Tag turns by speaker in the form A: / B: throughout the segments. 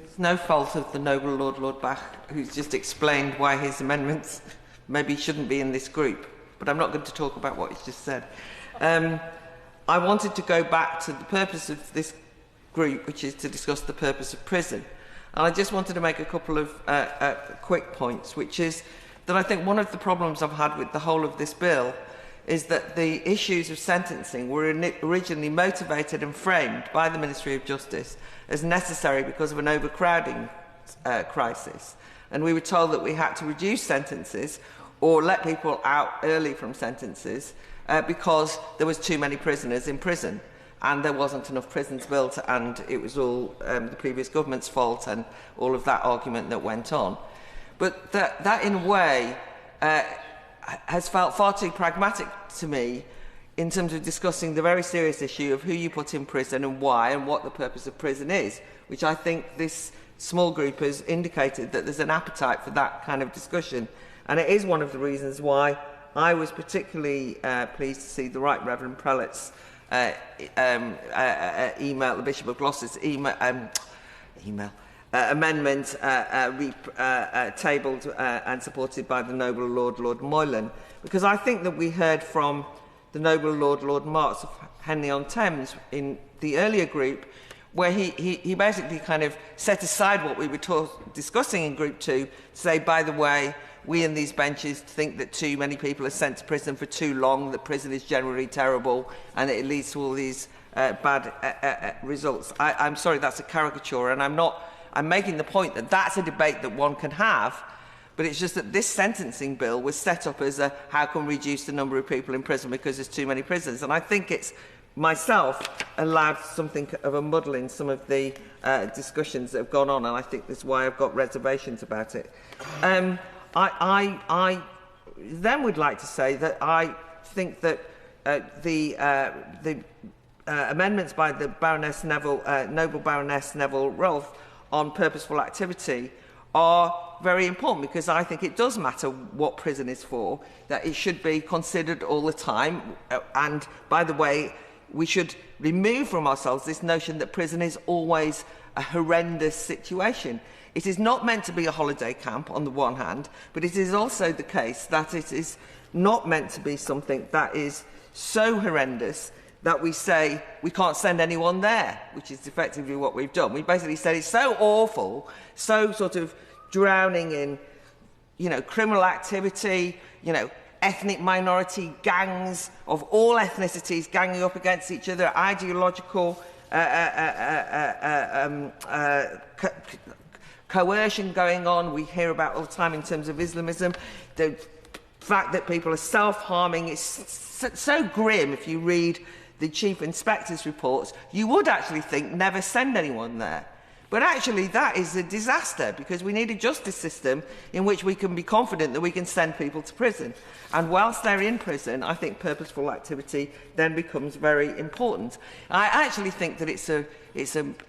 A: It's no fault of the noble Lord Bach, who's just explained why his amendments maybe shouldn't be in this group. But I'm not going to talk about what he's just said. I wanted to go back to the purpose of this group, which is to discuss the purpose of prison. And I just wanted to make a couple of quick points, which is that I think one of the problems I've had with the whole of this bill is that the issues of sentencing were originally motivated and framed by the Ministry of Justice as necessary because of an overcrowding crisis. And we were told that we had to reduce sentences or let people out early from sentences because there was too many prisoners in prison and there wasn't enough prisons built and it was all the previous government's fault and all of that argument that went on. But that in a way has felt far too pragmatic to me in terms of discussing the very serious issue of who you put in prison and why and what the purpose of prison is, which I think this small group has indicated that there's an appetite for that kind of discussion. And it is one of the reasons why I was particularly pleased to see the Right Reverend Prelate's email, the Bishop of Gloucester's amendment tabled and supported by the noble Lord Moylan, because I think that we heard from the noble Lord Marks of Henley-on-Thames in the earlier group, where he basically kind of set aside what we were discussing in Group 2 to say, by the way, we in these benches think that too many people are sent to prison for too long, that prison is generally terrible, and it leads to all these bad results. I'm sorry, that's a caricature, and I'm making the point that that's a debate that one can have, but it's just that this sentencing bill was set up as a how can we reduce the number of people in prison because there's too many prisons, and I think it's myself allowed something of a muddle in some of the discussions that have gone on, and I think that's why I've got reservations about it. I then would like to say that I think that the amendments by the Baroness Neville, Noble Baroness Neville Rolfe on purposeful activity are very important, because I think it does matter what prison is for, that it should be considered all the time. And by the way, we should remove from ourselves this notion that prison is always a horrendous situation. It is not meant to be a holiday camp on the one hand, but it is also the case that it is not meant to be something that is so horrendous that we say we can't send anyone there, which is effectively what we've done. We basically said it's so awful, so sort of drowning in, criminal activity, ethnic minority gangs of all ethnicities ganging up against each other, ideological coercion going on. We hear about all the time in terms of Islamism. The fact that people are self-harming is so grim. If you read the Chief Inspector's reports, you would actually think never send anyone there. But actually that is a disaster, because we need a justice system in which we can be confident that we can send people to prison. And whilst they're in prison, I think purposeful activity then becomes very important. I actually think that it's a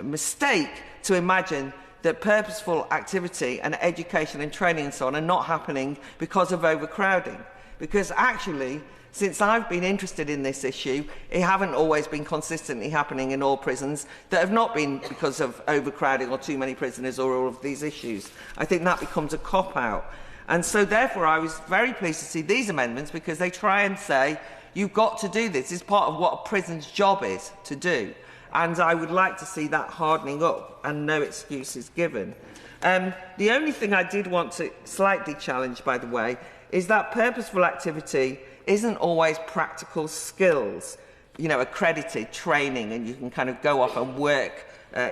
A: mistake to imagine that purposeful activity and education and training and so on are not happening because of overcrowding. Because actually, since I've been interested in this issue, it haven't always been consistently happening in all prisons that have not been because of overcrowding or too many prisoners or all of these issues. I think that becomes a cop-out. And so therefore I was very pleased to see these amendments, because they try and say, you've got to do this. It's part of what a prison's job is to do. And I would like to see that hardening up and no excuses given. The only thing I did want to slightly challenge, by the way, is that purposeful activity isn't always practical skills, accredited training, and you can kind of go off and work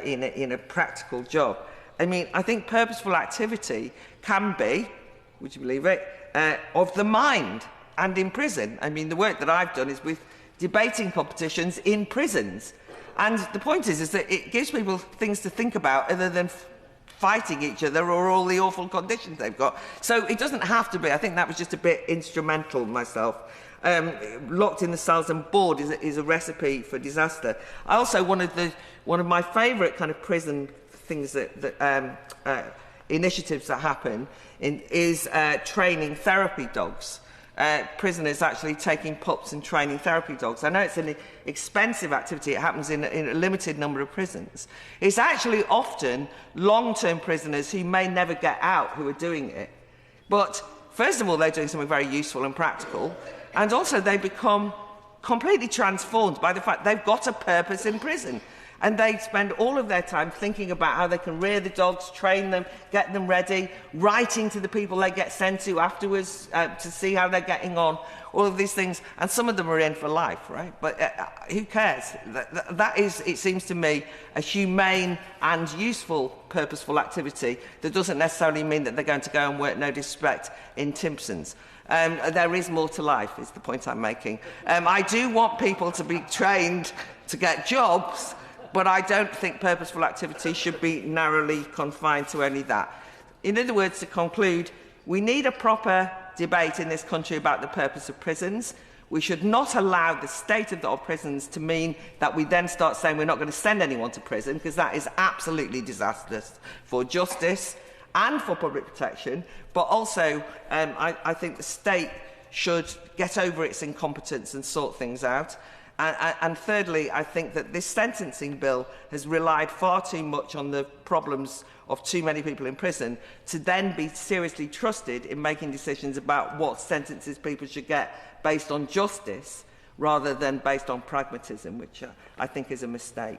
A: in a practical job. I mean, I think purposeful activity can be, would you believe it, of the mind and in prison. I mean, the work that I've done is with debating competitions in prisons. And the point is that it gives people things to think about other than fighting each other or all the awful conditions they've got. So it doesn't have to be. I think that was just a bit instrumental myself. Locked in the cells and bored is a recipe for disaster. I also, one of my favourite kind of prison things initiatives that happen is training therapy dogs. prisoners actually taking pups and training therapy dogs. I know it's an expensive activity. It happens in a limited number of prisons. It's actually often long-term prisoners who may never get out who are doing it. But first of all, they're doing something very useful and practical, and also they become completely transformed by the fact they've got a purpose in prison. And they spend all of their time thinking about how they can rear the dogs, train them, get them ready, writing to the people they get sent to afterwards to see how they're getting on, all of these things. And some of them are in for life, right? But who cares? That is, it seems to me, a humane and useful, purposeful activity that doesn't necessarily mean that they're going to go and work, no disrespect, in Timpsons. There is more to life, is the point I'm making. I do want people to be trained to get jobs, but I don't think purposeful activity should be narrowly confined to only that. In other words, to conclude, we need a proper debate in this country about the purpose of prisons. We should not allow the state of our prisons to mean that we then start saying we're not going to send anyone to prison, because that is absolutely disastrous for justice and for public protection. But also, I think the state should get over its incompetence and sort things out. And thirdly, I think that this sentencing bill has relied far too much on the problems of too many people in prison to then be seriously trusted in making decisions about what sentences people should get based on justice rather than based on pragmatism, which I think is a mistake.